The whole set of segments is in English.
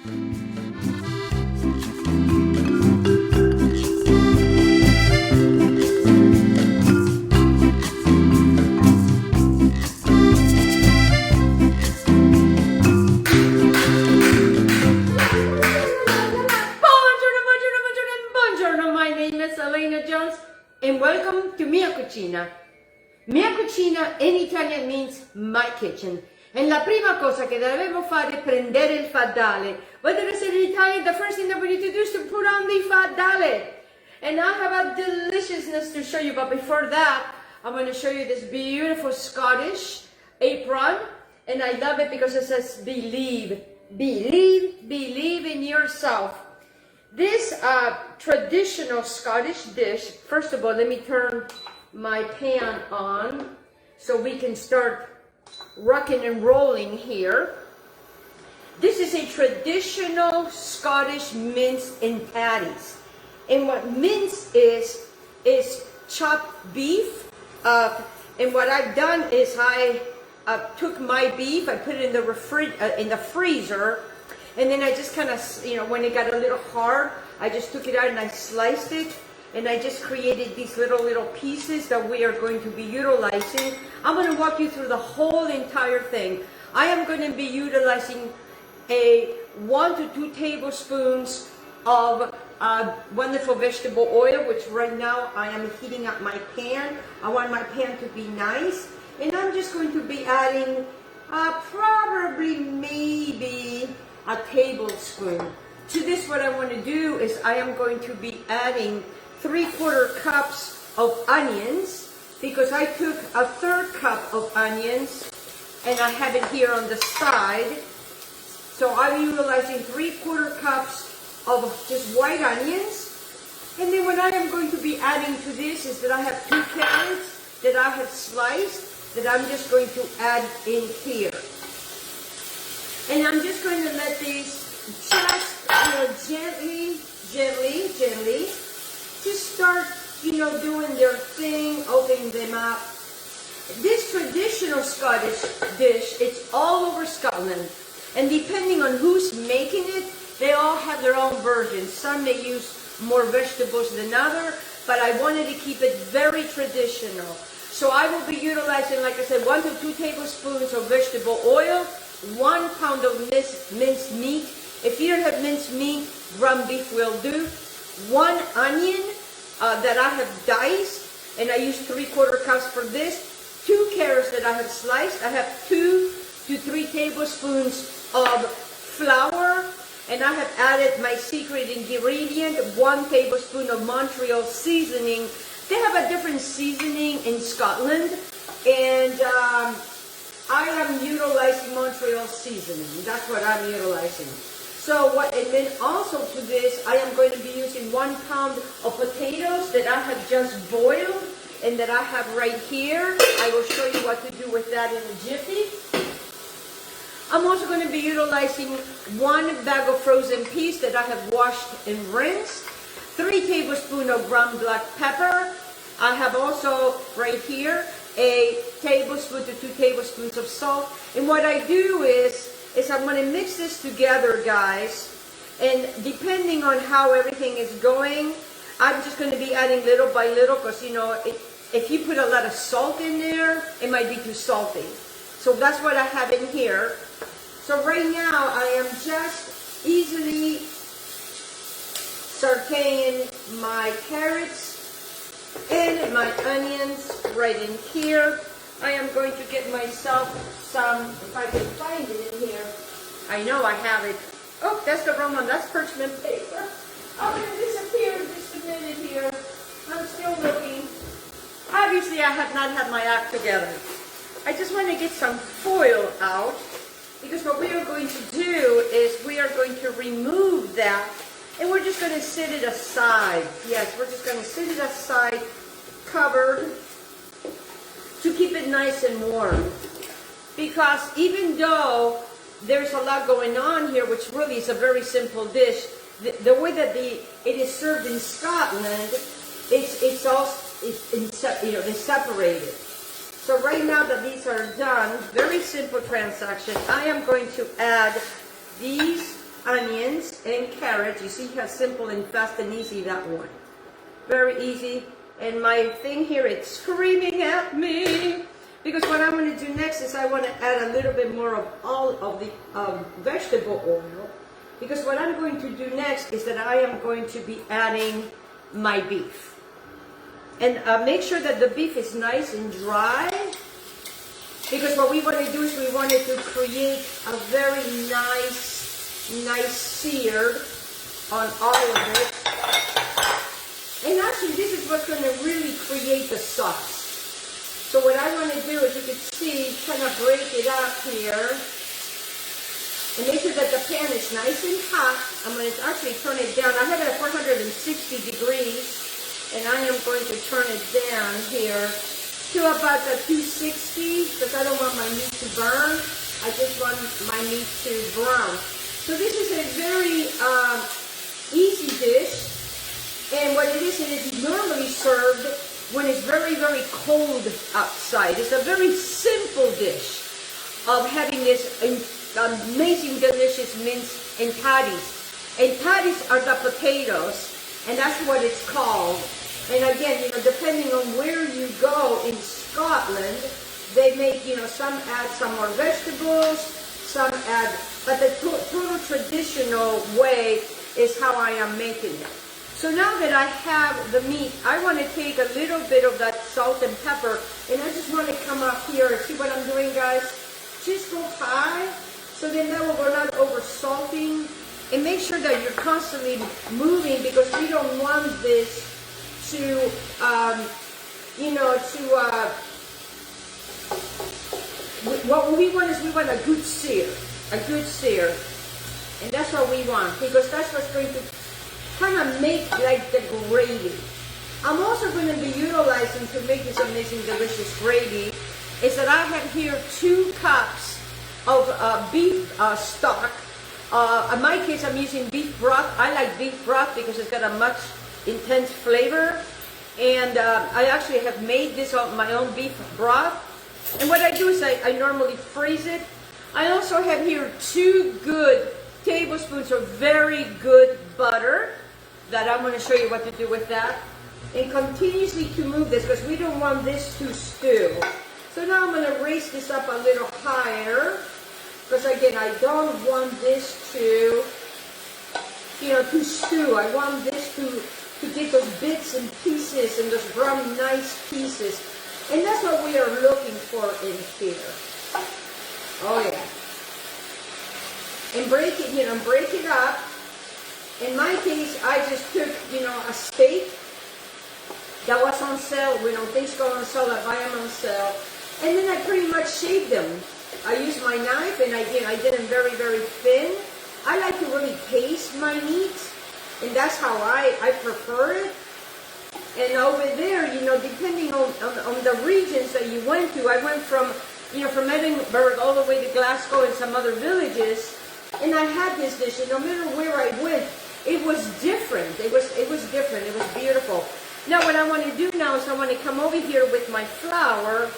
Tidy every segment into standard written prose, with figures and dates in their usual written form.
And welcome to Mia Cucina. Mia Cucina in Italian means my kitchen. And la prima cosa che dovevo fare è prendere il faddale. Whether it's in Italian, the first thing that we need to do is to put on the faddale. And I have a deliciousness to show you, but before that, I'm going to show you this beautiful Scottish apron. And I love it because it says believe. Believe, believe in yourself. This traditional Scottish dish, first of all, let me turn my pan on so we can start rocking and rolling here. This is a traditional Scottish mince and tatties. And what mince is chopped beef. And what I've done is I took my beef, I put it in the freezer. And then I just kind of, when it got a little hard, I just took it out and I sliced it. And I just created these little pieces that we are going to be utilizing. I'm going to walk you through the whole entire thing. I am going to be utilizing 1 to 2 tablespoons of wonderful vegetable oil, which right now I am heating up my pan. I want my pan to be nice. And I'm just going to be adding probably maybe a tablespoon. To this, what I want to do is I am going to be adding 3/4 cups of onions, because I took a 1/3 cup of onions and I have it here on the side. So I'm utilizing 3/4 cups of just white onions. And then what I am going to be adding to this is that I have 2 carrots that I have sliced that I'm just going to add in here. And I'm just going to let these just gently just start doing their thing, opening them up. This traditional Scottish dish, it's all over Scotland, and depending on who's making it, they all have their own versions. Some may use more vegetables than others, but I wanted to keep it very traditional. So I will be utilizing, like I said, 1 to 2 tablespoons of vegetable oil, 1 pound of minced meat. If you don't have minced meat, ground beef will do. 1 onion that I have diced, and I use 3/4 cups for this. 2 carrots that I have sliced. I have 2 to 3 tablespoons of flour, and I have added my secret ingredient, 1 tablespoon of Montreal seasoning. They have a different seasoning in Scotland, and I am utilizing Montreal seasoning. That's what I'm utilizing. And then also to this, I am going to be using 1 pound of potatoes that I have just boiled and that I have right here. I will show you what to do with that in a jiffy. I'm also going to be utilizing 1 bag of frozen peas that I have washed and rinsed. 3 tablespoons of ground black pepper. I have also right here a tablespoon to 2 tablespoons of salt. And what I do is I'm going to mix this together, guys. And depending on how everything is going, I'm just going to be adding little by little, because if you put a lot of salt in there, it might be too salty. So that's what I have in here. So right now I am just easily sauteing my carrots and my onions right in here. I am going to get myself some, if I can find it in here. I know I have it. Oh, that's the wrong one. That's parchment paper. I'm going to disappear in just a minute here. I'm still looking. Obviously, I have not had my act together. I just want to get some foil out, because what we are going to do is we are going to remove that, and we're just going to set it aside. Yes, we're just going to set it aside, covered, to keep it nice and warm. Because even though there's a lot going on here, which really is a very simple dish, the way that it is served in Scotland, it's all they're separated. So right now that these are done, very simple transaction, I am going to add these onions and carrots. You see how simple and fast and easy that one. Very easy. And my thing here, it's screaming at me. Because what I'm going to do next is I want to add a little bit more of all of the vegetable oil. Because what I'm going to do next is that I am going to be adding my beef. And make sure that the beef is nice and dry. Because what we want to do is we want it to create a very nice sear on all of it. And actually this is what's going to really create the sauce. So what I want to do is, you can see, kind of break it up here. And make sure that the pan is nice and hot. I'm going to actually turn it down. I have it at 460 degrees. And I am going to turn it down here to about the 260. Because I don't want my meat to burn. I just want my meat to brown. So this is a very easy dish. And what it is normally served when it's very, very cold outside. It's a very simple dish of having this amazing, delicious mince and tatties. And tatties are the potatoes, and that's what it's called. And again, depending on where you go in Scotland, they make, some add some more vegetables, some add, but the total traditional way is how I am making it. So now that I have the meat, I want to take a little bit of that salt and pepper, and I just want to come up here and see what I'm doing, guys. Just go high, so then that way we're not over salting. And make sure that you're constantly moving, because we don't want this to, what we want is we want a good sear, and that's what we want, because that's what's going to kind of make like the gravy. I'm also going to be utilizing, to make this amazing, delicious gravy, is that I have here 2 cups of beef stock. In my case, I'm using beef broth. I like beef broth because it's got a much intense flavor. And I actually have made this on my own beef broth. And what I do is I normally freeze it. I also have here 2 good tablespoons of very good butter that I'm going to show you what to do with that. And continuously to move this, because we don't want this to stew. So now I'm going to raise this up a little higher, because again, I don't want this to, to stew. I want this to get those bits and pieces and those brown nice pieces. And that's what we are looking for in here. Oh yeah. And break it up. In my case, I just took, a steak that was on sale. Things go on sale, I buy them on sale. And then I pretty much shaved them. I used my knife, and I did them very, very thin. I like to really taste my meat, and that's how I prefer it. And over there, depending on the regions that you went to, I went from Edinburgh all the way to Glasgow and some other villages, and I had this dish, and no matter where I went, it was different. It was different. It was beautiful. Now what I want to do now is I want to come over here with my flour,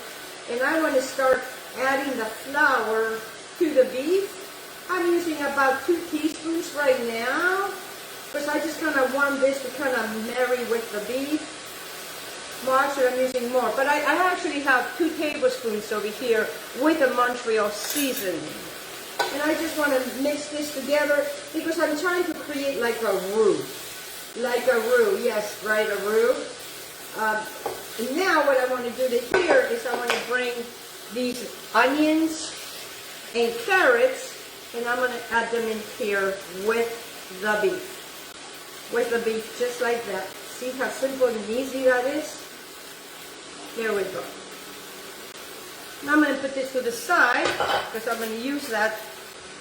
and I want to start adding the flour to the beef. I'm using about 2 teaspoons right now, because I just kind of want this to kind of marry with the beef. Well, actually I'm using more, but I actually have 2 tablespoons over here with a Montreal seasoning. And I just want to mix this together, because I'm trying to create like a roux. Yes, right, a roux. And now what I want to do to here is I want to bring these onions and carrots, and I'm going to add them in here with the beef. Just like that. See how simple and easy that is? There we go. Now I'm going to put this to the side, because I'm going to use that.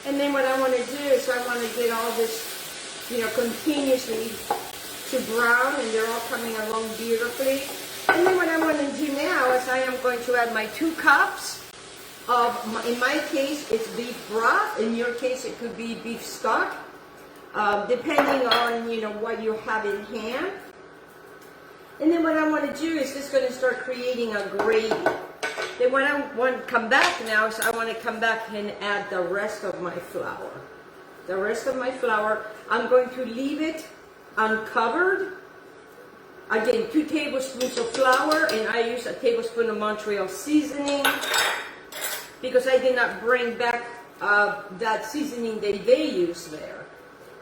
And then what I want to do is I want to get all this, continuously to brown, and they're all coming along beautifully. And then what I want to do now is I am going to add my 2 cups of, in my case, it's beef broth. In your case, it could be beef stock, depending on, what you have in hand. And then what I want to do is just going to start creating a gravy. Then when I want to come back now, so I want to come back and add the rest of my flour. the rest of my flour. I'm going to leave it uncovered. Again, 2 tablespoons of flour, and I use a tablespoon of Montreal seasoning because I did not bring back that seasoning that they use there.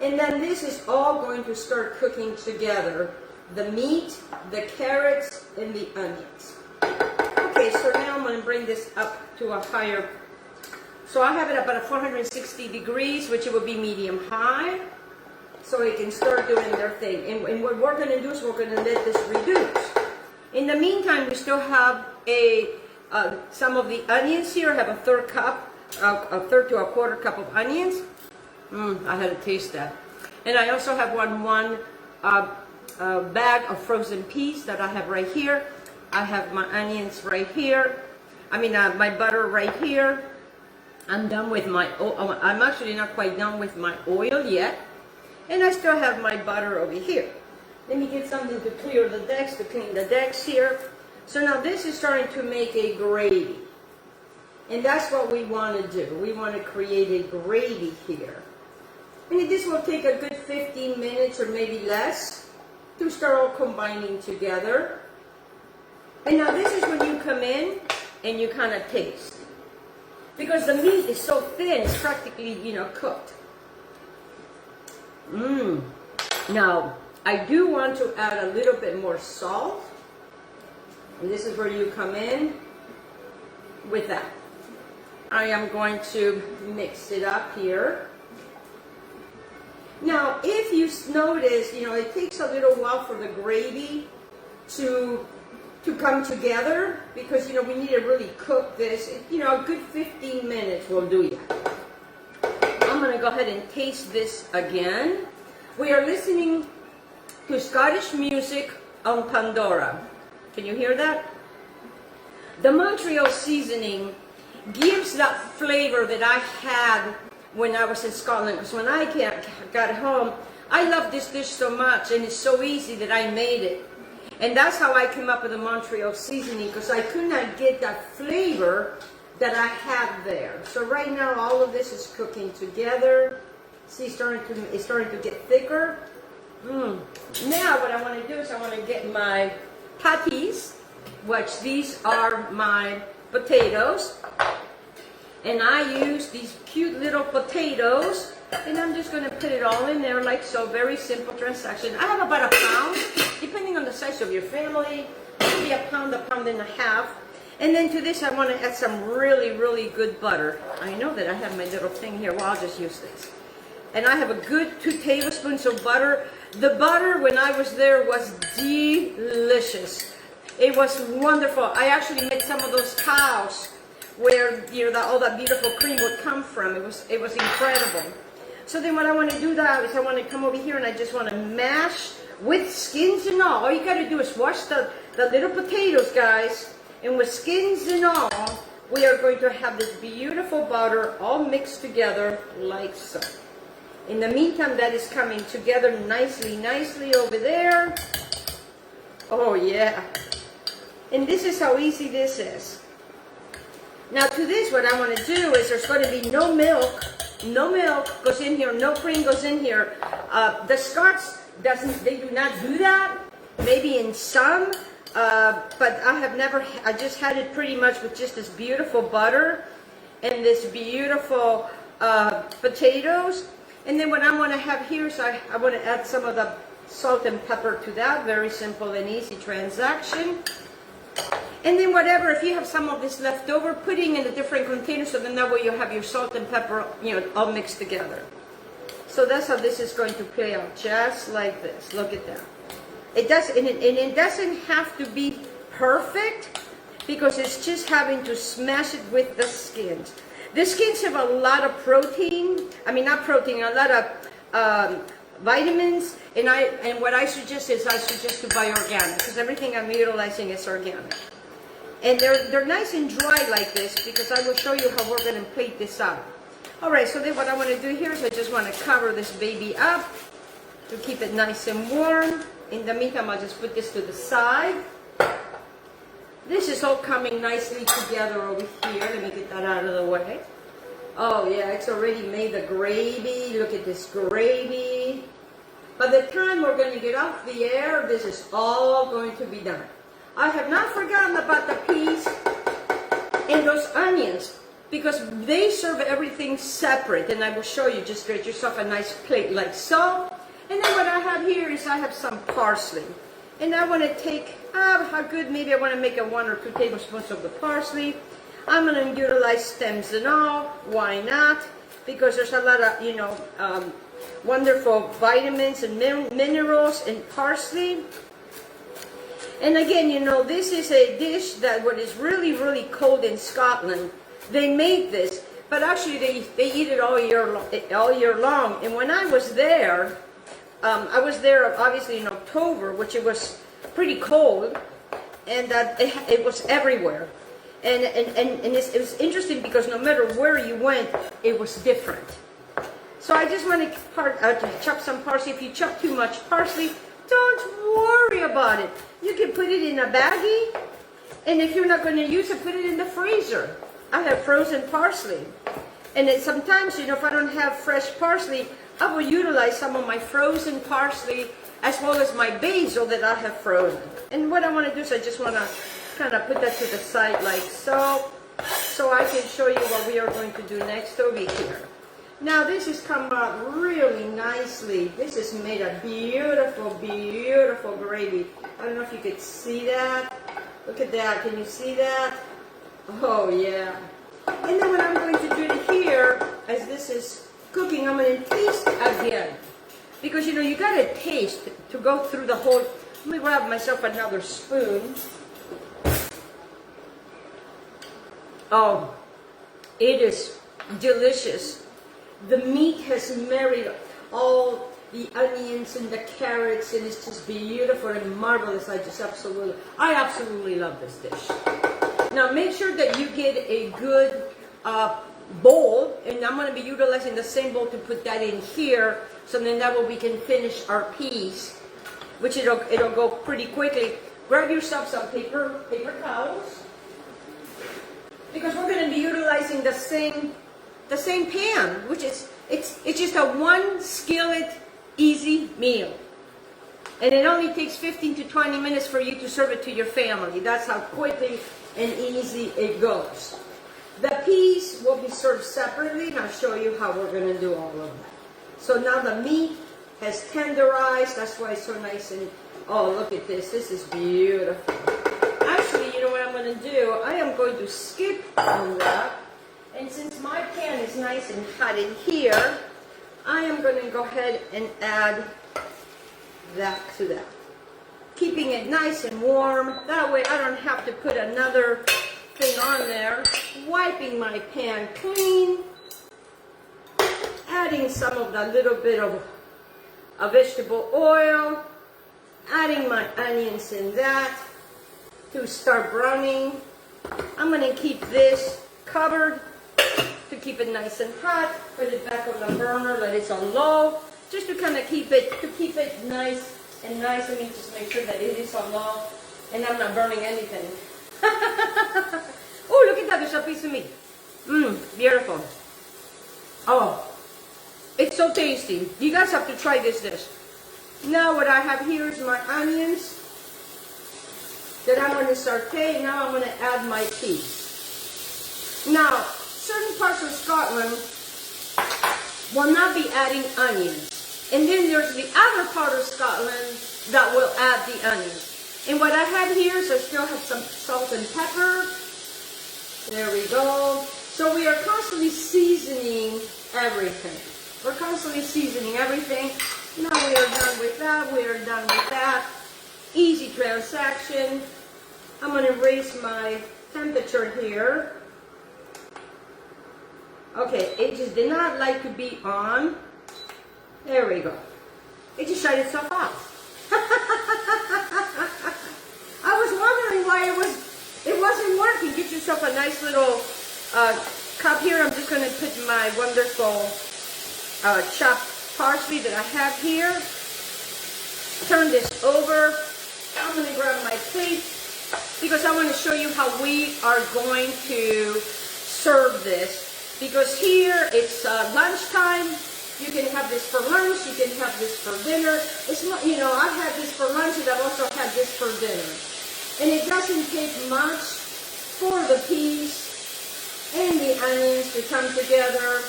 And then this is all going to start cooking together. The meat, the carrots, and the onions. Okay, so now I'm going to bring this up to a higher. So I have it about 460 degrees, which it will be medium high, so it can start doing their thing. And what we're going to do is we're going to let this reduce. In the meantime, we still have some of the onions here. I have a third to a quarter cup of onions. I had to taste that. And I also have one bag of frozen peas that I have right here. I have my onions right here. My butter right here. I'm done with my oil. I'm actually not quite done with my oil yet. And I still have my butter over here. Let me get something to clear the decks, to clean the decks here. So now this is starting to make a gravy. And that's what we want to do. We want to create a gravy here. And this will take a good 15 minutes or maybe less to start all combining together. And now this is when you come in and you kind of taste. Because the meat is so thin, it's practically, cooked. Now, I do want to add a little bit more salt. And this is where you come in with that. I am going to mix it up here. Now, if you notice, it takes a little while for the gravy to come together because, we need to really cook this. A good 15 minutes will do it. I'm going to go ahead and taste this again. We are listening to Scottish music on Pandora. Can you hear that? The Montreal seasoning gives that flavor that I had when I was in Scotland. Because when I got home, I love this dish so much, and it's so easy that I made it. And that's how I came up with the Montreal seasoning, because I could not get that flavor that I have there. So right now, all of this is cooking together. See, it's starting to get thicker. Now, what I want to do is I want to get my Tatties, which these are my potatoes. And I use these cute little potatoes, and I'm just going to put it all in there like so. Very simple transaction. I have about a pound, depending on the size of your family, maybe a pound and a half. And then to this, I want to add some really, really good butter. I know that I have my little thing here. Well, I'll just use this. And I have a good 2 tablespoons of butter. The butter, when I was there, was delicious. It was wonderful. I actually made some of those cows where all that beautiful cream would come from. It was incredible. So then what I want to do now is I want to come over here and I just want to mash with skins and all. All you got to do is wash the little potatoes, guys. And with skins and all, we are going to have this beautiful butter all mixed together like so. In the meantime, that is coming together nicely over there. Oh yeah. And this is how easy this is. Now to this, what I want to do is there's going to be no milk goes in here, no cream goes in here. The Scots they do not do that. Maybe in some, but I just had it pretty much with just this beautiful butter and this beautiful potatoes. And then what I want to have here is I want to add some of the salt and pepper to that. Very simple and easy transaction. And then whatever, if you have some of this left over, putting in a different container, so then that way you have your salt and pepper, all mixed together. So that's how this is going to play out, just like this. Look at that. It doesn't have to be perfect, because it's just having to smash it with the skins. The skins have a lot of protein. A lot of vitamins. And what I suggest is to buy organic, because everything I'm utilizing is organic. And they're nice and dry like this, because I will show you how we're going to plate this out. Alright, so then what I want to do here is I just want to cover this baby up to keep it nice and warm. In the meantime, I'll just put this to the side. This is all coming nicely together over here. Let me get that out of the way. Oh yeah, it's already made the gravy. Look at this gravy. By the time we're going to get off the air, this is all going to be done. I have not forgotten about the peas and those onions, because they serve everything separate, and I will show you. Just get yourself a nice plate like so. And then what I have here is I have some parsley. And I want to take, how good, maybe I want to make a 1 or 2 tablespoons of the parsley. I'm going to utilize stems and all. Why not? Because there's a lot of, you know, wonderful vitamins and minerals in parsley. And again, you know, this is a dish that what is really, really cold in Scotland. They make this, but actually they eat it all year long. And when I was there obviously in October, which it was pretty cold, and it was everywhere. And it was interesting because no matter where you went, it was different. So I just want to chop some parsley. If you chop too much parsley, don't worry about it. You can put it in a baggie, and if you're not going to use it, put it in the freezer. I have frozen parsley. And then sometimes, you know, if I don't have fresh parsley, I will utilize some of my frozen parsley as well as my basil that I have frozen. And what I want to do is I just want to kind of put that to the side like so I can show you what we are going to do next over here. Now this has come out really nicely. This has made a beautiful, beautiful gravy. I don't know if you could see that. Look at that. Can you see that? Oh yeah. And then what I'm going to do here, as this is cooking, I'm going to taste again. Because you know, you got to taste to go through the whole. Let me grab myself another spoon. Oh, it is delicious. The meat has married all the onions and the carrots, and it's just beautiful and marvelous. I absolutely love this dish. Now make sure that you get a good bowl, and I'm going to be utilizing the same bowl to put that in here, so then that way we can finish our peas, which it'll go pretty quickly. Grab yourself some paper towels, because we're going to be utilizing the same pan, which is it's just a 1 skillet easy meal, and it only takes 15 to 20 minutes for you to serve it to your family. That's how quickly and easy it goes. The peas will be served separately, and I'll show you how we're going to do all of that. So now the meat has tenderized. That's why it's so nice. And oh, look at this. This is beautiful. Actually, you know what I'm going to do? I am going to skip on that. And since my pan is nice and hot in here, I am going to go ahead and add that to that. Keeping it nice and warm. That way I don't have to put another thing on there. Wiping my pan clean. Adding some of that little bit of vegetable oil. Adding my onions in that to start browning. I'm going to keep this covered to keep it nice and hot. Put it back on the burner, let it on low, just to kind of keep it nice and nice. Let me just make sure that it is on low and I'm not burning anything. Oh, look at that, there's a piece of meat. Beautiful. Oh, it's so tasty. You guys have to try this dish. Now what I have here is my onions that I'm going to saute. Now I'm going to add my peas. Now, certain parts of Scotland will not be adding onions. And then there's the other part of Scotland that will add the onions. And what I have here is I still have some salt and pepper. There we go. So we are constantly seasoning everything. We're constantly seasoning everything. Now we are done with that. We are done with that. Easy transaction. I'm going to raise my temperature here. Okay, it just did not like to be on. There we go. It just shut itself off. I was wondering why it wasn't working. Get yourself a nice little cup here. I'm just going to put my wonderful chopped parsley that I have here. Turn this over. I'm going to grab my plate because I want to show you how we are going to serve this. because here it's lunchtime. You can have this for lunch, you can have this for dinner. It's not, you know, I've had this for lunch and I've also had this for dinner. And it doesn't take much for the peas and the onions to come together.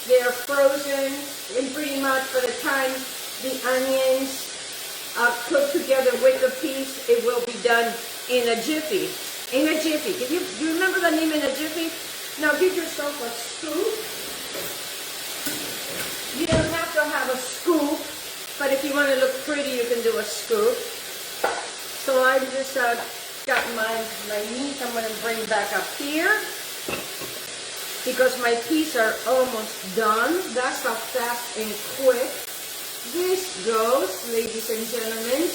They're frozen, and pretty much by the time the onions cook together with the peas, it will be done in a jiffy. In a jiffy. Do you remember the name in a jiffy? Now give yourself a scoop. You don't have to have a scoop, but if you want to look pretty, you can do a scoop. So I just got my meat. I'm going to bring back up here because my peas are almost done. That's how fast and quick this goes, ladies and gentlemen,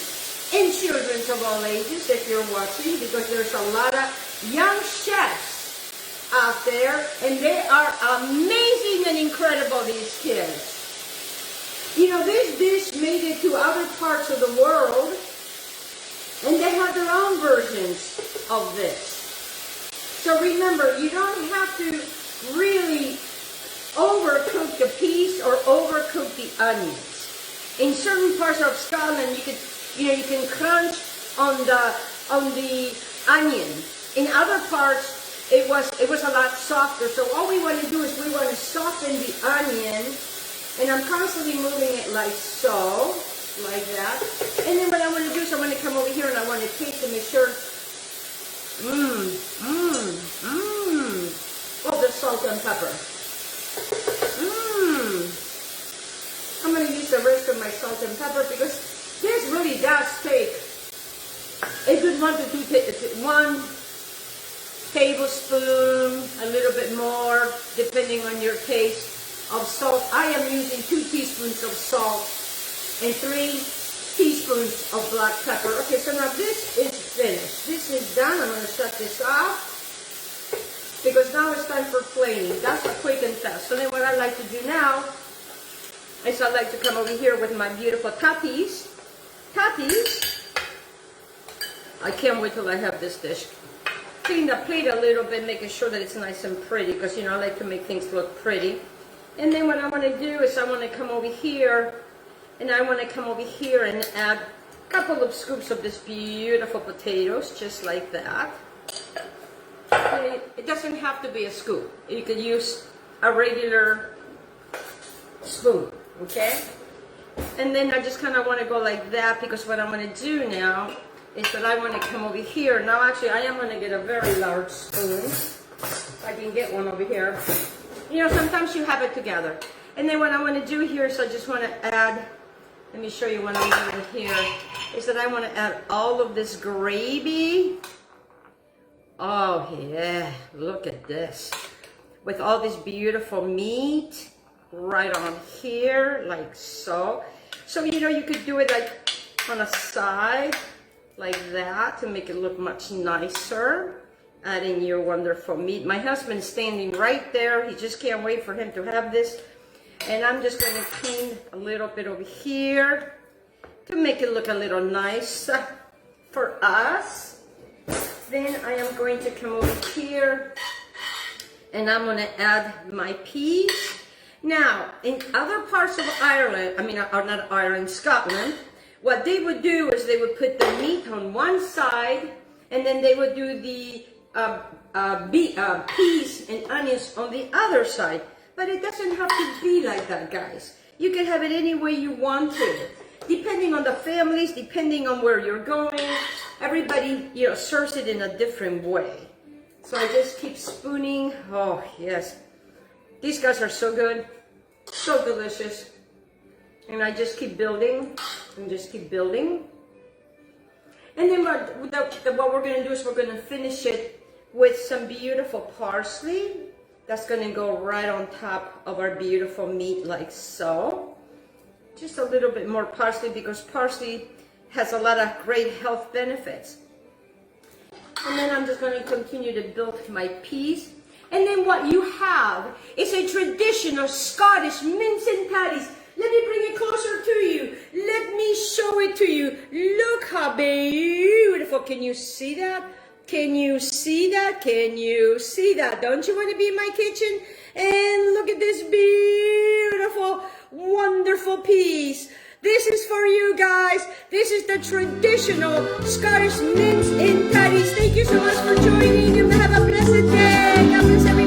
and children of all ages if you're watching, because there's a lot of young chefs out there, and they are amazing and incredible, these kids. You know, this dish made it to other parts of the world, and they have their own versions of this. So remember, you don't have to really overcook the peas or overcook the onions. In certain parts of Scotland, you can crunch on the onion. In other parts, it was a lot softer. So all we want to do is we want to soften the onion, and I'm constantly moving it like so, like that. And then what I want to do is I want to come over here and I want to taste and make sure. Oh, the salt and pepper. I'm going to use the rest of my salt and pepper because this really does take a good 1 tablespoon, a little bit more, depending on your taste, of salt. I am using 2 teaspoons of salt and 3 teaspoons of black pepper. Okay, so now this is finished. This is done. I'm going to shut this off because now it's time for planing. That's quick and fast. So then what I like to do now is I like to come over here with my beautiful Tatties. Tatties. I can't wait till I have this dish. Clean the plate a little bit, making sure that it's nice and pretty, because you know I like to make things look pretty. And then what I want to do is I want to come over here, and I want to come over here and add a couple of scoops of this beautiful potatoes, just like that. Okay, it doesn't have to be a scoop. You could use a regular spoon, okay? And then I just kind of want to go like that, because what I'm going to do now is that I want to come over here. Now actually I am going to get a very large spoon. I can get one over here. You know, sometimes you have it together. And then what I want to do here is I just want to add, let me show you what I'm doing here, is that I want to add all of this gravy. Oh yeah, look at this. With all this beautiful meat right on here, like so. So, you know, you could do it like on a side, like that, to make it look much nicer. Adding your wonderful meat. My husband's standing right there. He just can't wait for him to have this. And I'm just going to clean a little bit over here to make it look a little nice for us. Then I am going to come over here and I'm going to add my peas. Now, in other parts of Ireland, not Ireland, Scotland, what they would do is they would put the meat on one side, and then they would do the peas and onions on the other side. But it doesn't have to be like that, guys. You can have it any way you want to. Depending on the families, depending on where you're going, everybody, you know, serves it in a different way. So I just keep spooning. Oh, yes. These guys are so good, so delicious. And I just keep building and just keep building. And then what we're going to do is we're going to finish it with some beautiful parsley. That's going to go right on top of our beautiful meat, like so. Just a little bit more parsley, because parsley has a lot of great health benefits. And then I'm just going to continue to build my peas. And then what you have is a traditional Scottish mince and patties. Let me bring it closer to you. Let me show it to you. Look how beautiful. Can you see that? Can you see that? Can you see that? Don't you want to be in my kitchen And look at this beautiful, wonderful piece. This is for you guys. This is the traditional Scottish mince in tatties. Thank you so much for joining and have a blessed day. God bless everyone.